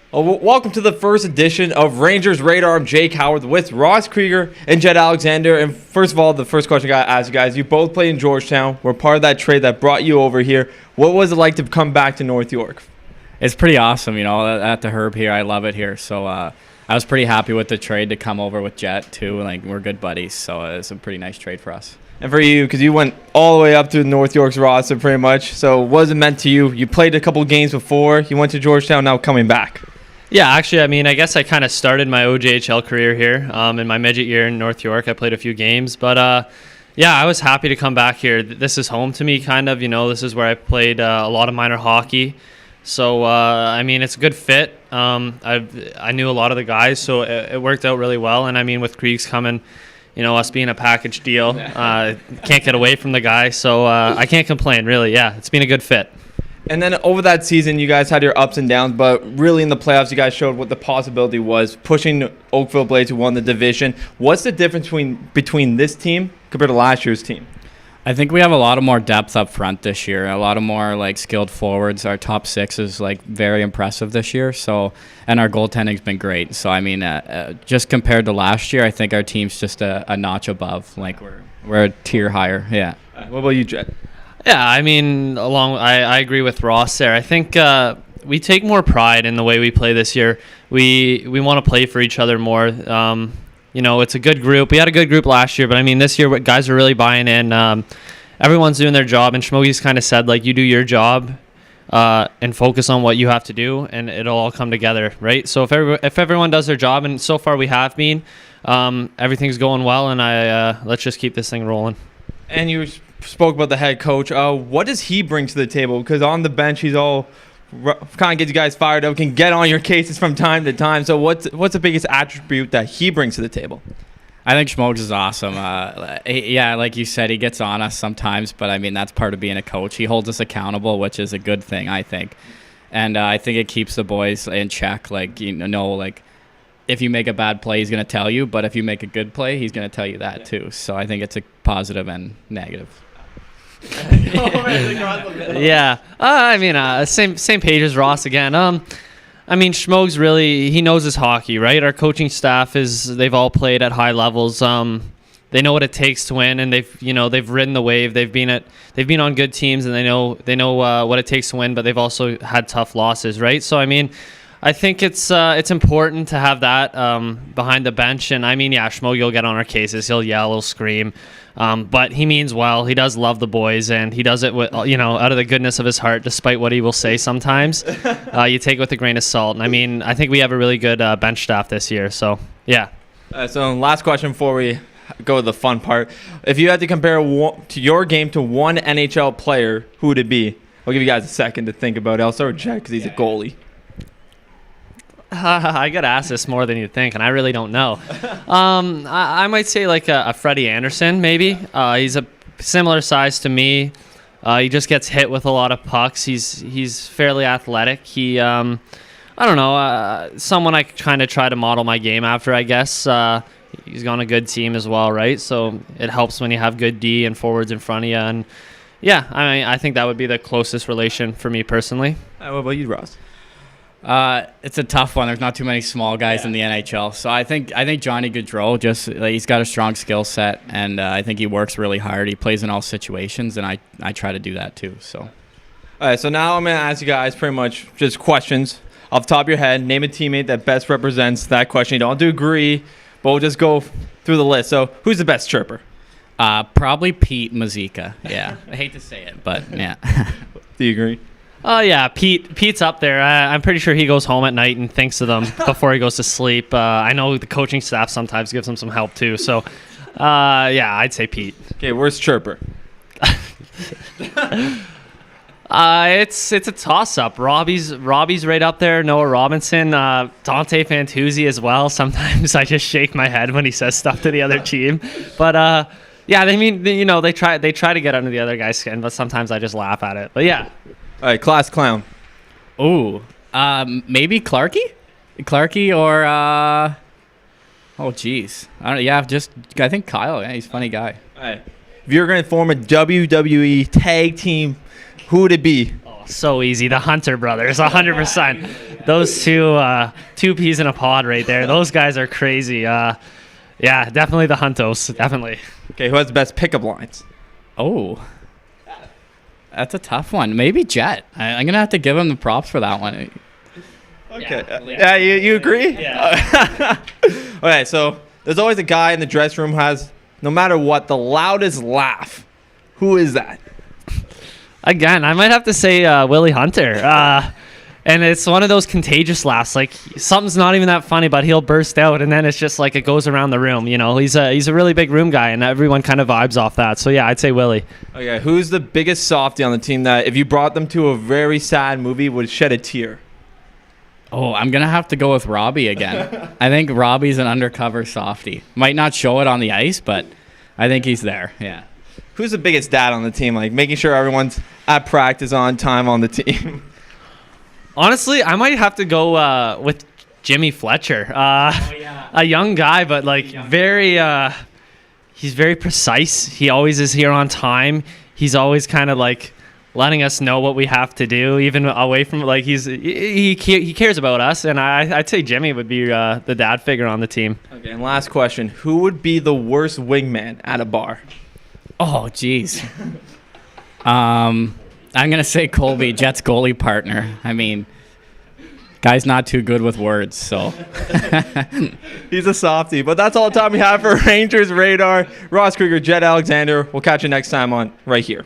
Welcome to the first edition of Rangers Radar. I'm Jake Howorth with Ross Krieger and Jett Alexander. And first of all, the first question I got to ask you guys, you both played in Georgetown. We're part of that trade that brought you over here. What was it like to come back to North York? It's pretty awesome, at the Herb here. I love it here. So I was pretty happy with the trade to come over with Jett, too. Like, we're good buddies, so it's a pretty nice trade for us. And for you, because you went all the way up to North York's roster pretty much, so what was it meant to you? You played a couple games before. You went to Georgetown, now coming back. Yeah, actually, I guess I kind of started my OJHL career here. In my midget year in North York, I played a few games. But, I was happy to come back here. This is home to me, kind of. This is where I played a lot of minor hockey. So, it's a good fit. I knew a lot of the guys, so it worked out really well. And, with Kriegs coming, us being a package deal, can't get away from the guy. So, I can't complain, really. Yeah, it's been a good fit. And then over that season, you guys had your ups and downs, but really in the playoffs, you guys showed what the possibility was, pushing Oakville Blades, who won the division. What's the difference between this team compared to last year's team? I think we have a lot of more depth up front this year, a lot of more skilled forwards. Our top six is very impressive this year. So, and our goaltending's been great. So just compared to last year, I think our team's just a notch above. We're a tier higher. Yeah. What about you, Jett? Yeah, I agree with Ross there. I think we take more pride in the way we play this year. We want to play for each other more. It's a good group. We had a good group last year, but this year guys are really buying in. Everyone's doing their job, and Schmogie's kind of said, you do your job and focus on what you have to do, and it'll all come together, right? So if everyone does their job, and so far we have been, everything's going well, and let's just keep this thing rolling. And you spoke about the head coach. What does he bring to the table? Because on the bench, he's all kind of gets you guys fired up, can get on your cases from time to time. So what's the biggest attribute that he brings to the table? I think Schmogs is awesome. Like you said, he gets on us sometimes, but that's part of being a coach. He holds us accountable, which is a good thing, I think. And I think it keeps the boys in check. If you make a bad play, he's going to tell you, but if you make a good play, he's going to tell you that too. So I think it's a positive and negative. Same page as Ross again. Schmogs really, he knows his hockey, right? Our coaching staff they've all played at high levels. They know what it takes to win, and they've ridden the wave. They've been on good teams, and they know what it takes to win, but they've also had tough losses, right? So I think it's important to have that behind the bench. And Schmogi will get on our cases. He'll yell, he'll scream. But he means well. He does love the boys, and he does it with, out of the goodness of his heart, despite what he will say sometimes. You take it with a grain of salt. And I think we have a really good bench staff this year. So, yeah. So last question before we go to the fun part. If you had to compare your game to one NHL player, who would it be? I'll give you guys a second to think about it. I'll start with Jett because he's a goalie. I get asked this more than you'd think, and I really don't know. I might say a Freddie Anderson, maybe. He's a similar size to me. He just gets hit with a lot of pucks. He's fairly athletic. He, I don't know, someone I kind of try to model my game after, I guess. He's on a good team as well, right? So it helps when you have good D and forwards in front of you. And yeah, I think that would be the closest relation for me personally. What about you, Ross? It's a tough one. There's not too many small guys in the NHL. So I think Johnny Gaudreau, he's got a strong skill set, and I think he works really hard. He plays in all situations, and I try to do that too. So. All right, so now I'm going to ask you guys pretty much just questions off the top of your head. Name a teammate that best represents that question. You don't have to agree, but we'll just go through the list. So who's the best chirper? Probably Pete Mazika. Yeah. I hate to say it, but yeah. Do you agree? Oh, yeah, Pete's up there. I'm pretty sure he goes home at night and thinks of them before he goes to sleep. I know the coaching staff sometimes gives him some help, too. So, I'd say Pete. Okay, where's Chirper? It's a toss-up. Robbie's right up there. Noah Robinson. Dante Fantuzzi as well. Sometimes I just shake my head when he says stuff to the other team. But, they try to get under the other guy's skin, but sometimes I just laugh at it. But, yeah. All right, class clown. Ooh, maybe Clarky or oh geez, I think Kyle. Yeah, he's a funny guy. All right, if you're gonna form a WWE tag team, who would it be? Oh, so easy. The Hunter brothers, 100%. Those two peas in a pod right there. Those guys are crazy. Yeah, definitely the Huntos. Definitely. Okay, who has the best pickup lines? Oh, that's a tough one. Maybe Jett. I'm going to have to give him the props for that one. Okay. Yeah, you agree? Yeah. Okay, so there's always a guy in the dressing room who has, no matter what, the loudest laugh. Who is that? Again, I might have to say Willie Hunter. And it's one of those contagious laughs. Like, something's not even that funny, but he'll burst out, and then it's just like it goes around the room. You know, he's a really big room guy, and everyone kind of vibes off that. So, yeah, I'd say Willie. Okay, who's the biggest softie on the team that if you brought them to a very sad movie would shed a tear? Oh, I'm going to have to go with Robbie again. I think Robbie's an undercover softie. Might not show it on the ice, but I think he's there. Yeah. Who's the biggest dad on the team? Like, making sure everyone's at practice on time on the team. Honestly, I might have to go with Jimmy Fletcher. A young guy, but like he's very precise. He always is here on time. He's always kind of like letting us know what we have to do, even away from like he cares about us. And I'd say Jimmy would be the dad figure on the team. Okay, and last question: who would be the worst wingman at a bar? Oh, geez. I'm going to say Colby, Jett's goalie partner. I mean, guy's not too good with words, so. He's a softie. But that's all the time we have for Rangers Radar. Ross Krieger, Jett Alexander. We'll catch you next time on right here.